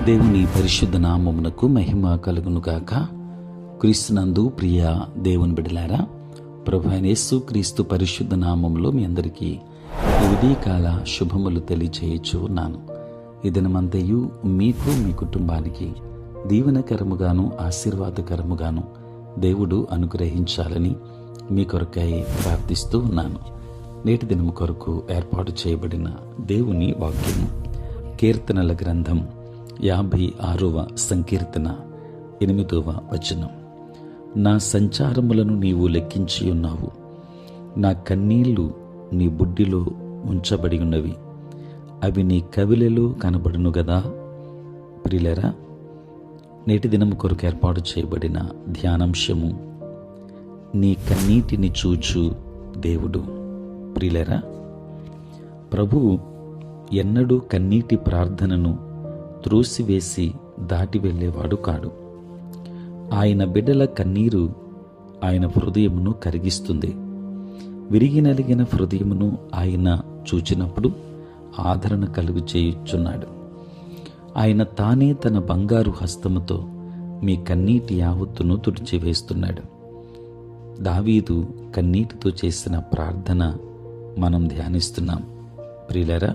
దేవుని పరిశుద్ధ నామమునకు మహిమ కలుగునుగాక. క్రీస్తునందు ప్రియ దేవుని బిడ్డలారా, ప్రభు అయిన యేసు క్రీస్తు పరిశుద్ధ నామములో మీ అందరికీ ఉదయకాల శుభములు తెలియచేయచ్చు ఉన్నాను. ఈ దినమంతయు మీకు మీ కుటుంబానికి దీవెనకరముగాను ఆశీర్వాదకరముగాను దేవుడు అనుగ్రహించాలని మీ కొరకై ప్రార్థిస్తూ ఉన్నాను. నేటి దినము కొరకు ఏర్పాటు చేయబడిన దేవుని వాక్యము కీర్తనల గ్రంథం 56వ సంకీర్తన 8వ వచనం. నా సంచారములను నీవు లెక్కించి ఉన్నావు, నా కన్నీళ్లు నీ బుడ్డిలో ఉంచబడి ఉన్నవి, అవి నీ కవిలలో కనబడును గదా. ప్రియులరా, నేటి దినము కొరకు ఏర్పాటు చేయబడిన ధ్యానాంశము నీ కన్నీటిని చూచు దేవుడు. ప్రియులరా, ప్రభువు ఎన్నడూ కన్నీటి ప్రార్థనను త్రోసివేసి దాటి వెళ్ళేవాడు కాడు. ఆయన బిడ్డల కన్నీరు ఆయన హృదయమును కరిగిస్తుంది. విరిగి నలిగిన హృదయమును ఆయన చూచినప్పుడు ఆదరణ కలుగు చేయుచున్నాడు. ఆయన తానే తన బంగారు హస్తముతో మీ కన్నీటి యావత్తును తుడిచివేస్తున్నాడు. దావీదు కన్నీటితో చేసిన ప్రార్థన మనం ధ్యానిస్తున్నాం. ప్రియులరా,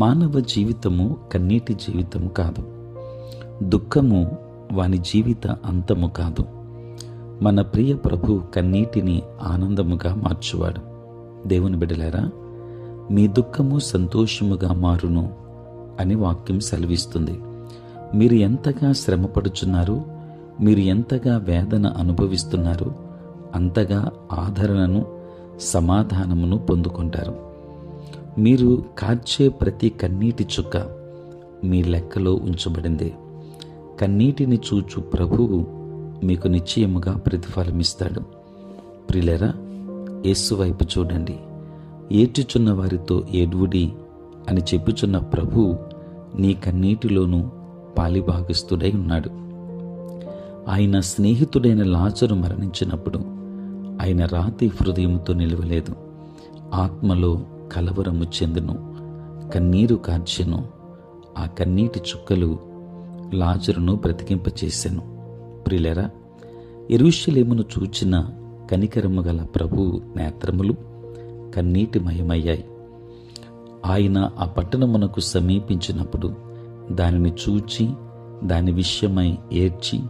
మానవ జీవితము కన్నీటి జీవితం కాదు. దుఃఖము వాని జీవిత అంతము కాదు. మన ప్రియ ప్రభు కన్నీటిని ఆనందముగా మార్చువాడు. దేవుని బిడ్డలారా, మీ దుఃఖము సంతోషముగా మారును అని వాక్యం సెలవిస్తుంది. మీరు ఎంతగా శ్రమపడుచున్నారు, మీరు ఎంతగా వేదన అనుభవిస్తున్నారు, అంతగా ఆదరణను సమాధానమును పొందుకుంటారు. మీరు కార్చే ప్రతి కన్నీటి చుక్క మీ లెక్కలో ఉంచబడింది. కన్నీటిని చూచు ప్రభువు మీకు నిశ్చయముగా ప్రతిఫలమిస్తాడు. ప్రియులరా, యేసు వైపు చూడండి. ఏడ్చుచున్న వారితో ఏడ్వుడి అని చెప్పుచున్న ప్రభువు నీ కన్నీటిలోనూ పాలిభాగస్తుడై ఉన్నాడు. ఆయన స్నేహితుడైన లాజరు మరణించినప్పుడు ఆయన రాతి హృదయముతో నిలవలేదు. ఆత్మలో కలవరము చెందును, కన్నీరు కార్చెను. ఆ కన్నీటి చుక్కలు లాజరును బ్రతికింపచేసెను. ప్రియులరా, యెరూషలేమును చూచిన కనికరము గల ప్రభువు నేత్రములు కన్నీటిమయమయ్యాయి. ఆయన ఆ పట్టణమునకు సమీపించినప్పుడు దానిని చూచి దాని విషయమై ఏడ్చి,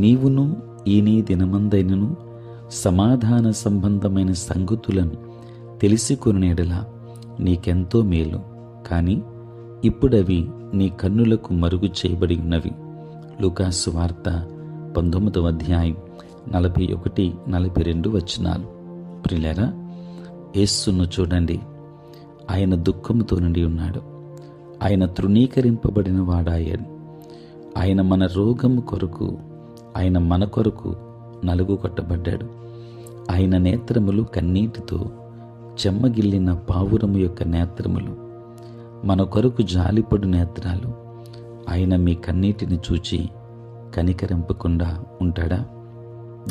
నీవును ఈ నీ దినమందైనను సమాధాన సంబంధమైన సంగతులను తెలిసికొనిన యెడల నీకెంతో మేలు, కానీ ఇప్పుడవి నీ కన్నులకు మరుగు చేయబడి ఉన్నవి. లూకాసు వార్త 19వ అధ్యాయం 41-42 వచనాలు. ప్రియులారా, యేసును చూడండి. ఆయన దుఃఖముతో నిండి ఉన్నాడు. ఆయన తృణీకరింపబడిన వాడాయాడు. ఆయన మన రోగము కొరకు, ఆయన మన కొరకు నలుగు కొట్టబడ్డాడు. ఆయన నేత్రములు కన్నీటితో చెమ్మగిల్లిన పావురము యొక్క నేత్రములు, మన కొరకు జాలిపడు నేత్రాలు. ఆయన మీ కన్నీటిని చూచి కనికరింపకుండా ఉంటాడా?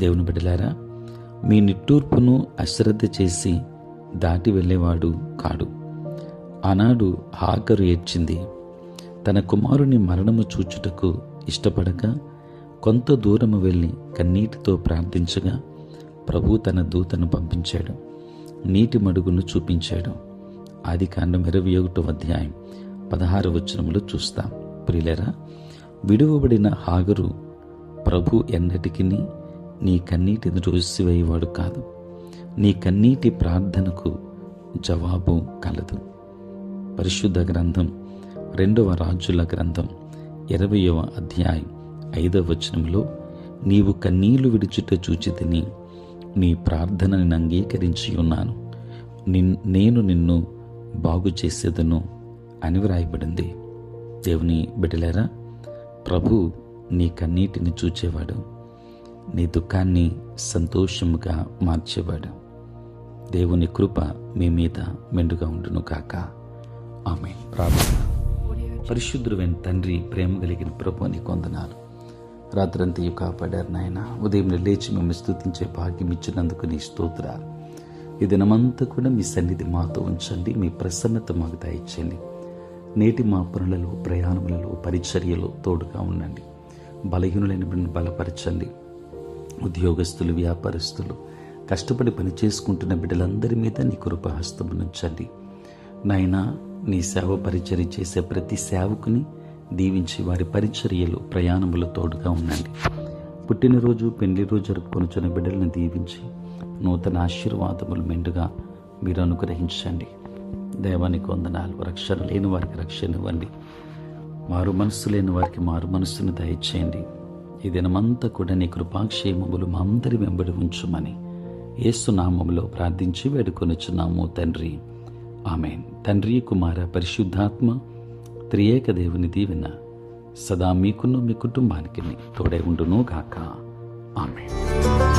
దేవుని బిడ్డలారా, మీ నిట్టూర్పును అశ్రద్ధ చేసి దాటి వెళ్ళేవాడు కాడు. ఆనాడు హాగరు ఏడ్చింది. తన కుమారుని మరణము చూచుటకు ఇష్టపడక కొంత దూరము వెళ్ళి కన్నీటితో ప్రార్థించగా ప్రభు తన దూతను పంపించాడు, నీటి మడుగును చూపించాడు. ఆదికాండం 21వ అధ్యాయం 16వ వచనములో చూస్తాం. ప్రియులరా, విడువబడిన హాగరు ప్రభు ఎన్నటికీ నీ కన్నీటిని తుడిచివేయవాడు కాదు. నీ కన్నీటి ప్రార్థనకు జవాబు కలదు. పరిశుద్ధ గ్రంథం 2వ రాజుల గ్రంథం 20వ అధ్యాయం 5వ వచనంలో, నీవు కన్నీళ్లు విడుచుట చూచితిని, నీ ప్రార్థనని అంగీకరించి ఉన్నాను, నేను నిన్ను బాగు చేసేదను అని వ్రాయబడింది. దేవుని బిడ్డలారా, ప్రభు నీ కన్నీటిని చూచేవాడు, నీ దుఃఖాన్ని సంతోషముగా మార్చేవాడు. దేవుని కృప మీ మీద మెండుగా ఉండును కాక. ఆమేన్. ప్రార్థన. పరిశుద్ధుడైన తండ్రి, ప్రేమ కలిగిన ప్రభు, నీకు వందనాలు. రాత్రంతయు కాపాడారు నాయన. ఉదయం లేచి మేము స్తుతించే భాగ్యం ఇచ్చినందుకు నీ స్తోత్రాలు. ఈ దినమంతా కూడా మీ సన్నిధి మాతో ఉంచండి. మీ ప్రసన్నత మాకు దయచేయండి. నేటి మా పనులలో, ప్రయాణములలో, పరిచర్యలో తోడుగా ఉండండి. బలహీనులైన బిడ్డను బలపరచండి. ఉద్యోగస్తులు, వ్యాపారస్తులు, కష్టపడి పని చేసుకుంటున్న బిడ్డలందరి మీద నీ కృపాహస్తము నుంచండి. నాయనా, నీ సేవ పరిచర్య చేసే ప్రతి సేవకుని దీవించి వారి పరిచర్యలు, ప్రయాణములు తోడుగా ఉండండి. పుట్టినరోజు, పెళ్లి రోజు జరుపుకొనుచున్న బిడ్డలను దీవించి నూతన ఆశీర్వాదములు మెండుగా మీరు అనుగ్రహించండి. దైవానికి వందనాలు. రక్షణ లేని వారికి రక్షణ ఇవ్వండి. మారు మనస్సు లేని వారికి మారు మనస్సును దయచేయండి. ఈ దినమంతా కూడా నీ కృపాక్షేమములు మా అందరి వెంబడి ఉంచుమని యేసు నామములో ప్రార్థించి వేడుకొనుచున్నాము తండ్రి. ఆమేన్. తండ్రి, కుమార, పరిశుద్ధాత్మ త్రియేక దేవుని దీవెన సదా మీకును మీ కుటుంబానికి తోడై ఉండును గాక. ఆమేన్.